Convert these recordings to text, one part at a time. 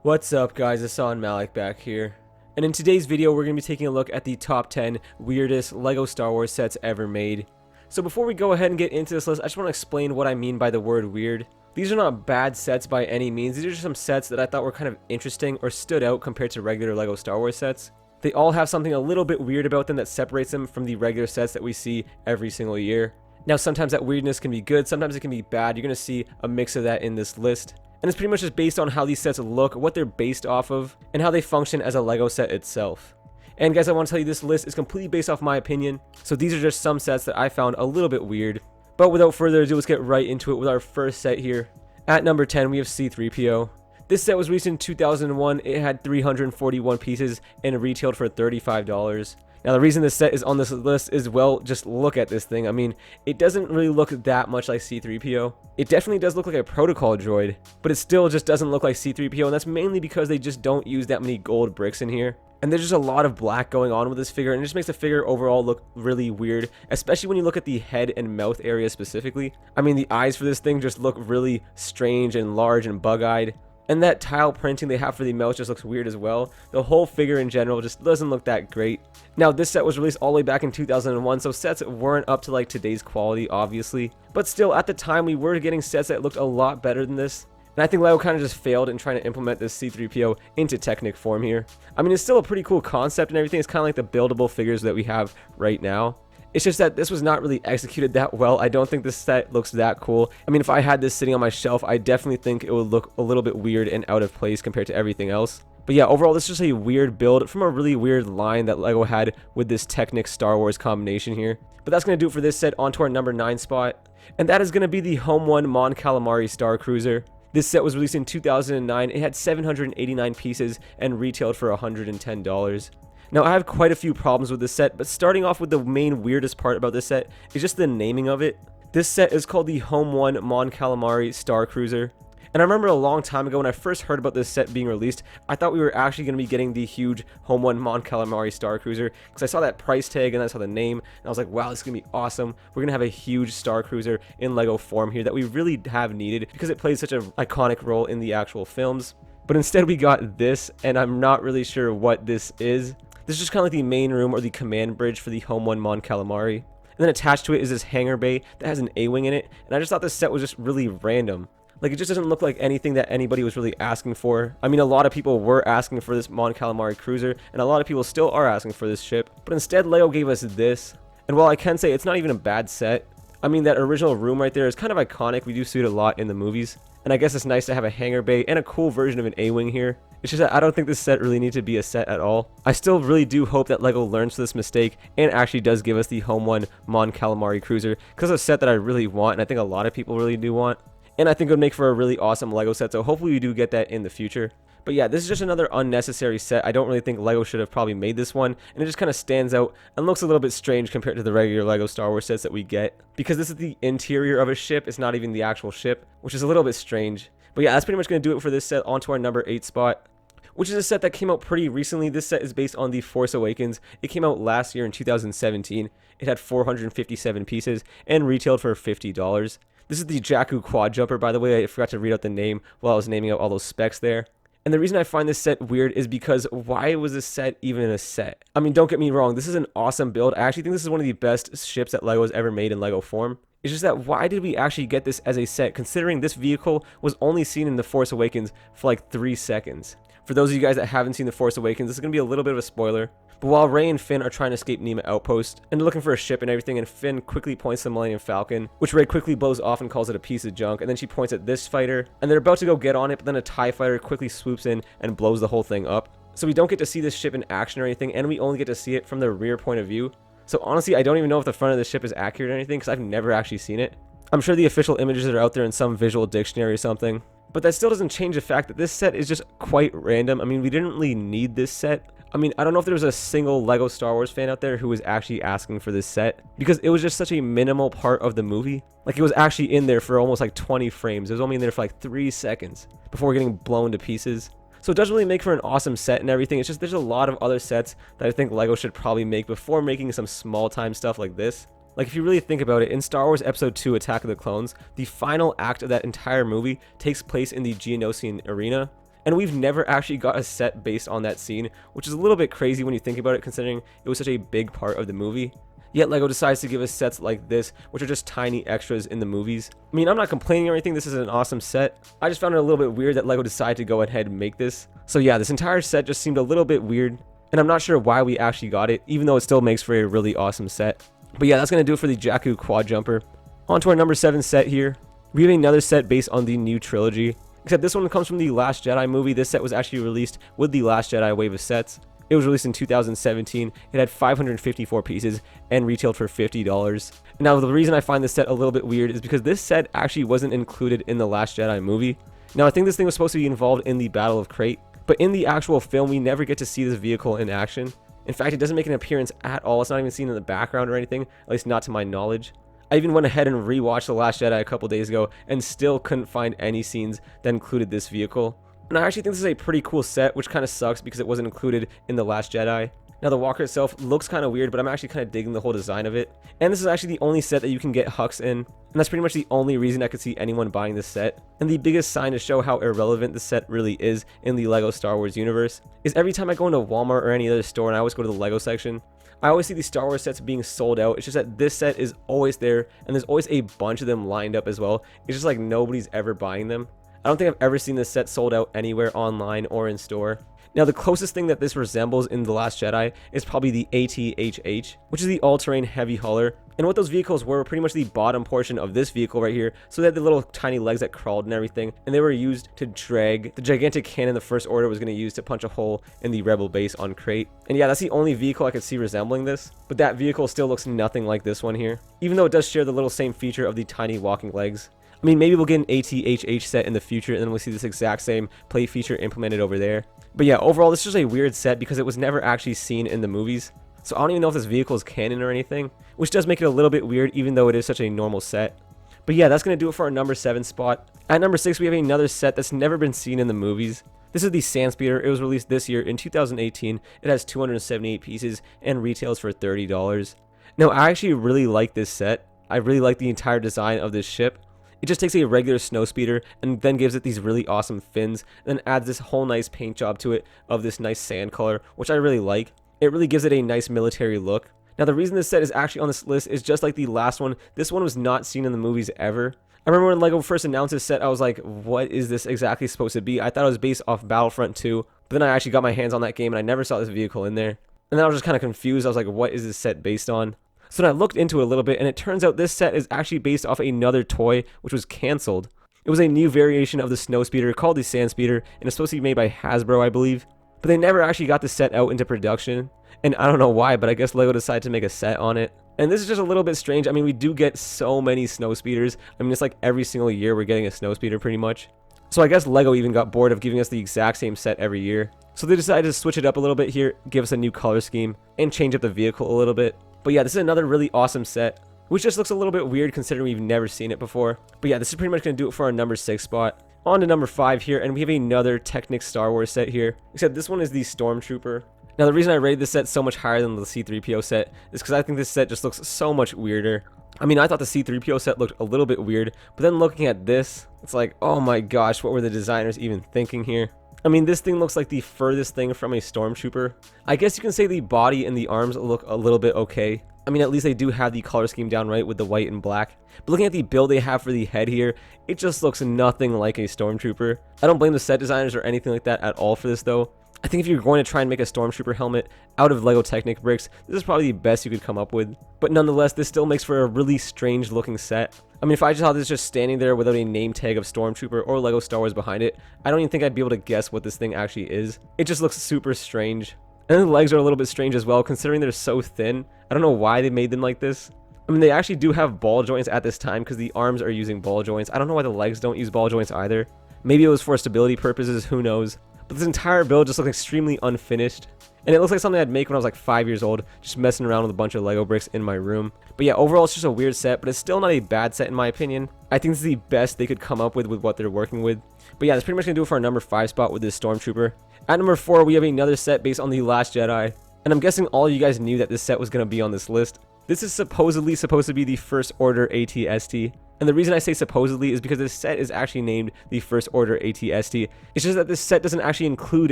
What's up guys, Hassan Malik back here, and in today's video we're going to be taking a look at the top 10 weirdest LEGO Star Wars sets ever made. So before we go ahead and get into this list, I just want to explain what I mean by the word weird. These are not bad sets by any means, these are just some sets that I thought were kind of interesting or stood out compared to regular LEGO Star Wars sets. They all have something a little bit weird about them that separates them from the regular sets that we see every single year. Now sometimes that weirdness can be good, sometimes it can be bad. You're going to see a mix of that in this list. And it's pretty much just based on how these sets look, what they're based off of, and how they function as a LEGO set itself. And guys, I want to tell you this list is completely based off my opinion, so these are just some sets that I found a little bit weird. But without further ado, let's get right into it with our first set here. At number 10, we have C-3PO. This set was released in 2001, it had 341 pieces, and it retailed for $35. Now the reason this set is on this list is, well, just look at this thing. I mean, it doesn't really look that much like C-3PO. It definitely does look like a protocol droid, but it still just doesn't look like C-3PO, and that's mainly because they just don't use that many gold bricks in here. And there's just a lot of black going on with this figure, and it just makes the figure overall look really weird, especially when you look at the head and mouth area specifically. I mean, the eyes for this thing just look really strange and large and bug-eyed. And that tile printing they have for the mouth just looks weird as well. The whole figure in general just doesn't look that great. Now this set was released all the way back in 2001, so sets weren't up to like today's quality obviously. But still, at the time we were getting sets that looked a lot better than this. And I think LEGO kind of just failed in trying to implement this C-3PO into Technic form here. I mean, it's still a pretty cool concept and everything. It's kind of like the buildable figures that we have right now. It's just that this was not really executed that well. I don't think this set looks that cool. I mean, if I had this sitting on my shelf, I definitely think it would look a little bit weird and out of place compared to everything else. But yeah, overall, this is just a weird build from a really weird line that LEGO had with this Technic Star Wars combination here. But that's going to do it for this set. On to our number 9 spot. And that is going to be the Home 1 Mon Calamari Star Cruiser. This set was released in 2009. It had 789 pieces and retailed for $110. Now, I have quite a few problems with this set, but starting off with the main weirdest part about this set is just the naming of it. This set is called the Home 1 Mon Calamari Star Cruiser. And I remember a long time ago when I first heard about this set being released, I thought we were actually going to be getting the huge Home 1 Mon Calamari Star Cruiser, because I saw that price tag and I saw the name, and I was like, wow, this is going to be awesome. We're going to have a huge Star Cruiser in LEGO form here that we really have needed, because it plays such an iconic role in the actual films. But instead we got this, and I'm not really sure what this is. This is just kind of like the main room or the command bridge for the Home 1 Mon Calamari. And then attached to it is this hangar bay that has an A-wing in it, and I just thought this set was just really random. Like, it just doesn't look like anything that anybody was really asking for. I mean, a lot of people were asking for this Mon Calamari cruiser, and a lot of people still are asking for this ship. But instead, LEGO gave us this. And while I can say it's not even a bad set, I mean, that original room right there is kind of iconic. We do see it a lot in the movies. And I guess it's nice to have a hangar bay and a cool version of an A-wing here. It's just that I don't think this set really needs to be a set at all. I still really do hope that LEGO learns from this mistake and actually does give us the Home 1 Mon Calamari cruiser, because it's a set that I really want, and I think a lot of people really do want. And I think it would make for a really awesome LEGO set, so hopefully we do get that in the future. But yeah, this is just another unnecessary set. I don't really think LEGO should have probably made this one, and it just kind of stands out and looks a little bit strange compared to the regular LEGO Star Wars sets that we get. Because this is the interior of a ship, it's not even the actual ship, which is a little bit strange. But yeah, that's pretty much going to do it for this set. On to our number 8 spot, which is a set that came out pretty recently. This set is based on The Force Awakens. It came out last year in 2017. It had 457 pieces and retailed for $50. This is the Jaku quad jumper, by the way. I forgot to read out the name while I was naming out all those specs there. And the reason I find this set weird is because why was this set even a set? I mean, don't get me wrong, this is an awesome build. I actually think this is one of the best ships that LEGO has ever made in LEGO form. It's just that why did we actually get this as a set, considering this vehicle was only seen in The Force Awakens for like 3 seconds? For those of you guys that haven't seen The Force Awakens, this is going to be a little bit of a spoiler. But while Rey and Finn are trying to escape Nima Outpost and looking for a ship and everything, and Finn quickly points to the Millennium Falcon, which Rey quickly blows off and calls it a piece of junk, and then she points at this fighter, and they're about to go get on it, but then a TIE fighter quickly swoops in and blows the whole thing up. So we don't get to see this ship in action or anything, and we only get to see it from the rear point of view. So honestly, I don't even know if the front of the ship is accurate or anything, because I've never actually seen it. I'm sure the official images are out there in some visual dictionary or something. But that still doesn't change the fact that this set is just quite random. I mean, we didn't really need this set. I mean, I don't know if there was a single LEGO Star Wars fan out there who was actually asking for this set, because it was just such a minimal part of the movie. Like, it was actually in there for almost like 20 frames. It was only in there for like 3 seconds before getting blown to pieces. So it does really make for an awesome set and everything. It's just there's a lot of other sets that I think LEGO should probably make before making some small time stuff like this. Like, if you really think about it, in Star Wars Episode 2 Attack of the Clones, the final act of that entire movie takes place in the Geonosian arena. And we've never actually got a set based on that scene, which is a little bit crazy when you think about it, considering it was such a big part of the movie. Yet LEGO decides to give us sets like this, which are just tiny extras in the movies. I mean, I'm not complaining or anything, this is an awesome set. I just found it a little bit weird that LEGO decided to go ahead and make this. So yeah, this entire set just seemed a little bit weird, and I'm not sure why we actually got it, even though it still makes for a really awesome set. But yeah, that's going to do it for the Jaku quad jumper. On to our number 7 set here. We have another set based on the new trilogy, except this one comes from the Last Jedi movie. This set was actually released with the Last Jedi wave of sets. It was released in 2017. It had 554 pieces and retailed for $50. Now, the reason I find this set a little bit weird is because this set actually wasn't included in the Last Jedi movie. Now, I think this thing was supposed to be involved in the Battle of Crate, but in the actual film, we never get to see this vehicle in action. In fact, it doesn't make an appearance at all. It's not even seen in the background or anything, at least not to my knowledge. I even went ahead and rewatched The Last Jedi a couple days ago and still couldn't find any scenes that included this vehicle. And I actually think this is a pretty cool set, which kind of sucks because it wasn't included in The Last Jedi. Now, the walker itself looks kind of weird, but I'm actually kind of digging the whole design of it. And this is actually the only set that you can get Hux in, and that's pretty much the only reason I could see anyone buying this set. And the biggest sign to show how irrelevant this set really is in the LEGO Star Wars universe is every time I go into Walmart or any other store, and I always go to the LEGO section, I always see these Star Wars sets being sold out. It's just that this set is always there, and there's always a bunch of them lined up as well. It's just like nobody's ever buying them. I don't think I've ever seen this set sold out anywhere online or in store. Now, the closest thing that this resembles in The Last Jedi is probably the AT-HH, which is the all-terrain heavy hauler. And what those vehicles were pretty much the bottom portion of this vehicle right here. So they had the little tiny legs that crawled and everything, and they were used to drag the gigantic cannon the First Order was going to use to punch a hole in the Rebel base on Crate. And yeah, that's the only vehicle I could see resembling this, but that vehicle still looks nothing like this one here, even though it does share the little same feature of the tiny walking legs. I mean, maybe we'll get an AT-HH set in the future, and then we'll see this exact same play feature implemented over there. But yeah, overall, this is just a weird set because it was never actually seen in the movies. So I don't even know if this vehicle is canon or anything, which does make it a little bit weird, even though it is such a normal set. But yeah, that's going to do it for our number 7 spot. At number 6, we have another set that's never been seen in the movies. This is the Sandspeeder. It was released this year in 2018. It has 278 pieces and retails for $30. Now, I actually really like this set. I really like the entire design of this ship. It just takes a regular snowspeeder and then gives it these really awesome fins, and then adds this whole nice paint job to it of this nice sand color, which I really like. It really gives it a nice military look. Now, the reason this set is actually on this list is just like the last one. This one was not seen in the movies ever. I remember when LEGO first announced this set, I was like, what is this exactly supposed to be? I thought it was based off Battlefront 2, but then I actually got my hands on that game and I never saw this vehicle in there. And then I was just kind of confused. I was like, what is this set based on? So then I looked into it a little bit, and it turns out this set is actually based off another toy, which was canceled. It was a new variation of the Snowspeeder called the Sandspeeder, and it's supposed to be made by Hasbro, I believe. But they never actually got the set out into production, and I don't know why, but I guess LEGO decided to make a set on it. And this is just a little bit strange. I mean, we do get so many Snowspeeders. I mean, it's like every single year we're getting a Snowspeeder pretty much. So I guess LEGO even got bored of giving us the exact same set every year. So they decided to switch it up a little bit here, give us a new color scheme, and change up the vehicle a little bit. But yeah, this is another really awesome set, which just looks a little bit weird considering we've never seen it before. But yeah, this is pretty much going to do it for our number 6 spot. On to number 5 here, and we have another Technic Star Wars set here, except this one is the Stormtrooper. Now, the reason I rated this set so much higher than the C-3PO set is because I think this set just looks so much weirder. I mean, I thought the C-3PO set looked a little bit weird, but then looking at this, it's like, oh my gosh, what were the designers even thinking here? I mean, this thing looks like the furthest thing from a Stormtrooper. I guess you can say the body and the arms look a little bit okay. I mean, at least they do have the color scheme down right with the white and black. But looking at the build they have for the head here, it just looks nothing like a Stormtrooper. I don't blame the set designers or anything like that at all for this, though. I think if you're going to try and make a Stormtrooper helmet out of LEGO Technic bricks, this is probably the best you could come up with. But nonetheless, this still makes for a really strange looking set. I mean, if I just saw this just standing there without a name tag of Stormtrooper or LEGO Star Wars behind it, I don't even think I'd be able to guess what this thing actually is. It just looks super strange. And the legs are a little bit strange as well, considering they're so thin. I don't know why they made them like this. I mean, they actually do have ball joints at this time because the arms are using ball joints. I don't know why the legs don't use ball joints either. Maybe it was for stability purposes, who knows. But this entire build just looks extremely unfinished. And it looks like something I'd make when I was like 5 years old, just messing around with a bunch of LEGO bricks in my room. But yeah, overall it's just a weird set, but it's still not a bad set in my opinion. I think this is the best they could come up with what they're working with. But yeah, that's pretty much going to do it for our number 5 spot with this Stormtrooper. At number 4, we have another set based on The Last Jedi. And I'm guessing all of you guys knew that this set was going to be on this list. This is supposedly supposed to be the First Order AT-ST. And the reason I say supposedly is because this set is actually named the First Order AT-ST. It's just that this set doesn't actually include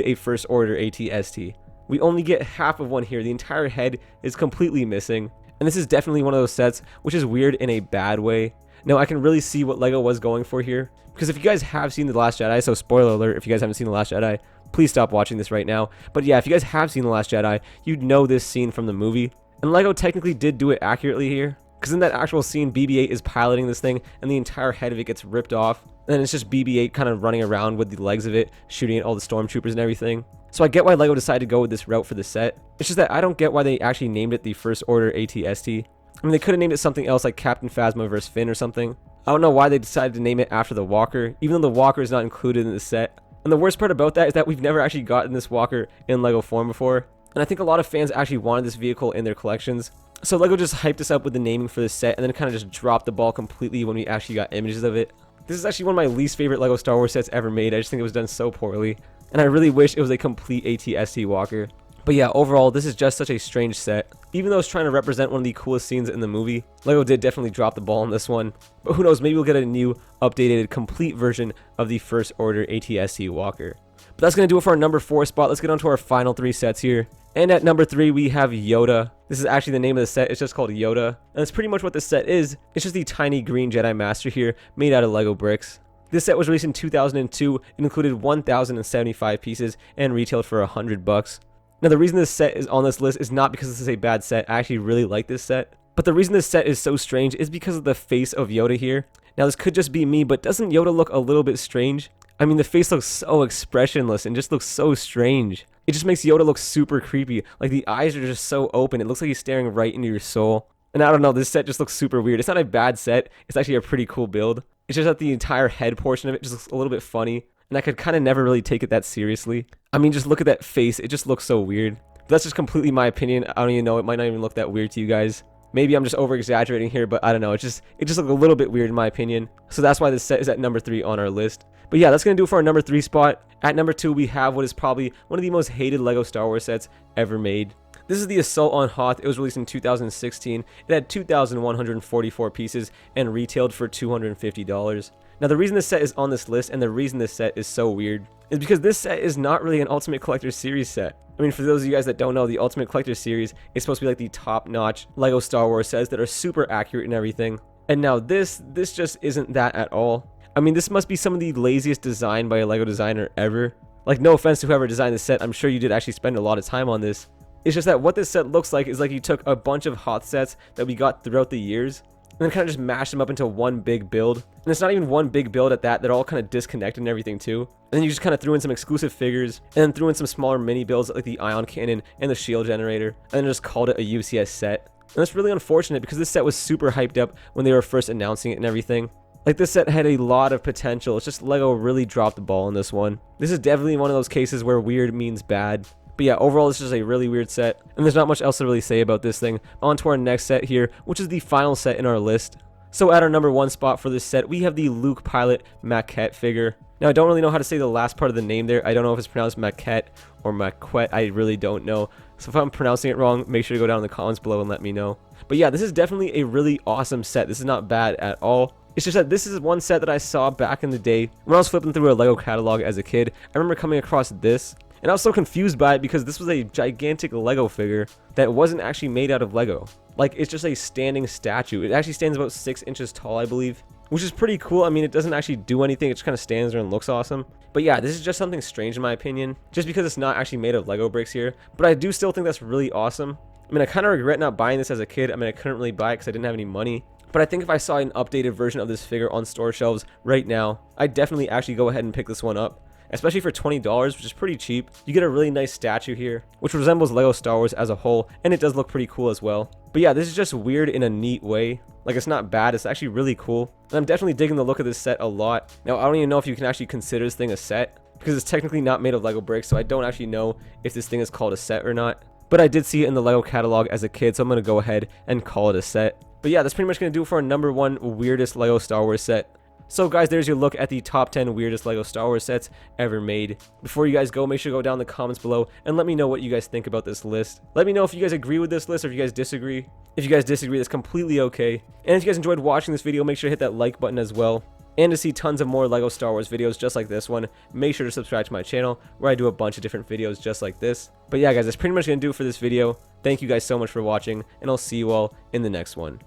a First Order AT-ST. We only get half of one here. The entire head is completely missing. And this is definitely one of those sets which is weird in a bad way. Now, I can really see what LEGO was going for here. Because if you guys have seen The Last Jedi, so spoiler alert, if you guys haven't seen The Last Jedi, please stop watching this right now. But yeah, if you guys have seen The Last Jedi, you'd know this scene from the movie. And LEGO technically did do it accurately here. Because in that actual scene, BB-8 is piloting this thing, and the entire head of it gets ripped off. And then it's just BB-8 kind of running around with the legs of it, shooting at all the Stormtroopers and everything. So I get why LEGO decided to go with this route for the set. It's just that I don't get why they actually named it the First Order AT-ST. I mean, they could have named it something else like Captain Phasma vs. Finn or something. I don't know why they decided to name it after the Walker, even though the Walker is not included in the set. And the worst part about that is that we've never actually gotten this Walker in LEGO form before. And I think a lot of fans actually wanted this vehicle in their collections. So LEGO just hyped us up with the naming for this set and then kind of just dropped the ball completely when we actually got images of it. This is actually one of my least favorite LEGO Star Wars sets ever made. I just think it was done so poorly. And I really wish it was a complete AT-ST Walker. But yeah, overall, this is just such a strange set. Even though it's trying to represent one of the coolest scenes in the movie, LEGO did definitely drop the ball on this one. But who knows, maybe we'll get a new, updated, complete version of the First Order AT-ST Walker. But that's going to do it for our number 4 spot. Let's get on to our final 3 sets here. And at number 3, we have Yoda. This is actually the name of the set. It's just called Yoda. And that's pretty much what this set is. It's just the tiny green Jedi Master here, made out of LEGO bricks. This set was released in 2002. It included 1,075 pieces and retailed for $100. Now, the reason this set is on this list is not because this is a bad set. I actually really like this set. But the reason this set is so strange is because of the face of Yoda here. Now, this could just be me, but doesn't Yoda look a little bit strange? I mean, the face looks so expressionless and just looks so strange. It just makes Yoda look super creepy. Like, the eyes are just so open. It looks like he's staring right into your soul. And I don't know, this set just looks super weird. It's not a bad set. It's actually a pretty cool build. It's just that the entire head portion of it just looks a little bit funny. And I could kind of never really take it that seriously. I mean, just look at that face. It just looks so weird. But that's just completely my opinion. I don't even know. It might not even look that weird to you guys. Maybe I'm just over-exaggerating here, but I don't know. It just looks a little bit weird in my opinion. So that's why this set is at number 3 on our list. But yeah, that's going to do it for our number 3 spot. At number 2, we have what is probably one of the most hated LEGO Star Wars sets ever made. This is the Assault on Hoth. It was released in 2016. It had 2,144 pieces and retailed for $250. Now, the reason this set is on this list and the reason this set is so weird is because this set is not really an Ultimate Collector Series set. I mean, for those of you guys that don't know, the Ultimate Collector Series is supposed to be like the top-notch LEGO Star Wars sets that are super accurate and everything. And now this just isn't that at all. I mean, this must be some of the laziest design by a LEGO designer ever. Like, no offense to whoever designed this set, I'm sure you did actually spend a lot of time on this. It's just that what this set looks like is like you took a bunch of Hoth sets that we got throughout the years and then kind of just mashed them up into one big build. And it's not even one big build at that. They're all kind of disconnected and everything too. And then you just kind of threw in some exclusive figures and then threw in some smaller mini builds like the ion cannon and the shield generator and then just called it a UCS set. And that's really unfortunate because this set was super hyped up when they were first announcing it and everything. Like, this set had a lot of potential. It's just LEGO really dropped the ball on this one. This is definitely one of those cases where weird means bad. But yeah, overall, this is a really weird set, and there's not much else to really say about this thing. On to our next set here, which is the final set in our list. So at our number 1 spot for this set, we have the Luke Pilot Maquette figure. Now, I don't really know how to say the last part of the name there. I don't know if it's pronounced Maquette or Maquette. I really don't know. So if I'm pronouncing it wrong, make sure to go down in the comments below and let me know. But yeah, this is definitely a really awesome set. This is not bad at all. It's just that this is one set that I saw back in the day when I was flipping through a LEGO catalog as a kid. I remember coming across this, and I was so confused by it because this was a gigantic LEGO figure that wasn't actually made out of LEGO. Like, it's just a standing statue. It actually stands about 6 inches tall, I believe, which is pretty cool. I mean, it doesn't actually do anything. It just kind of stands there and looks awesome. But yeah, this is just something strange in my opinion, just because it's not actually made of LEGO bricks here. But I do still think that's really awesome. I mean, I kind of regret not buying this as a kid. I mean, I couldn't really buy it because I didn't have any money. But I think if I saw an updated version of this figure on store shelves right now, I'd definitely actually go ahead and pick this one up. Especially for $20, which is pretty cheap. You get a really nice statue here, which resembles LEGO Star Wars as a whole, and it does look pretty cool as well. But yeah, this is just weird in a neat way. Like, it's not bad, it's actually really cool. And I'm definitely digging the look of this set a lot. Now, I don't even know if you can actually consider this thing a set, because it's technically not made of LEGO bricks, so I don't actually know if this thing is called a set or not. But I did see it in the LEGO catalog as a kid, so I'm going to go ahead and call it a set. But yeah, that's pretty much going to do it for our number 1 weirdest LEGO Star Wars set. So guys, there's your look at the top 10 weirdest LEGO Star Wars sets ever made. Before you guys go, make sure to go down in the comments below and let me know what you guys think about this list. Let me know if you guys agree with this list or if you guys disagree. If you guys disagree, that's completely okay. And if you guys enjoyed watching this video, make sure to hit that like button as well. And to see tons of more LEGO Star Wars videos just like this one, make sure to subscribe to my channel where I do a bunch of different videos just like this. But yeah guys, that's pretty much going to do it for this video. Thank you guys so much for watching, and I'll see you all in the next one.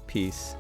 Peace.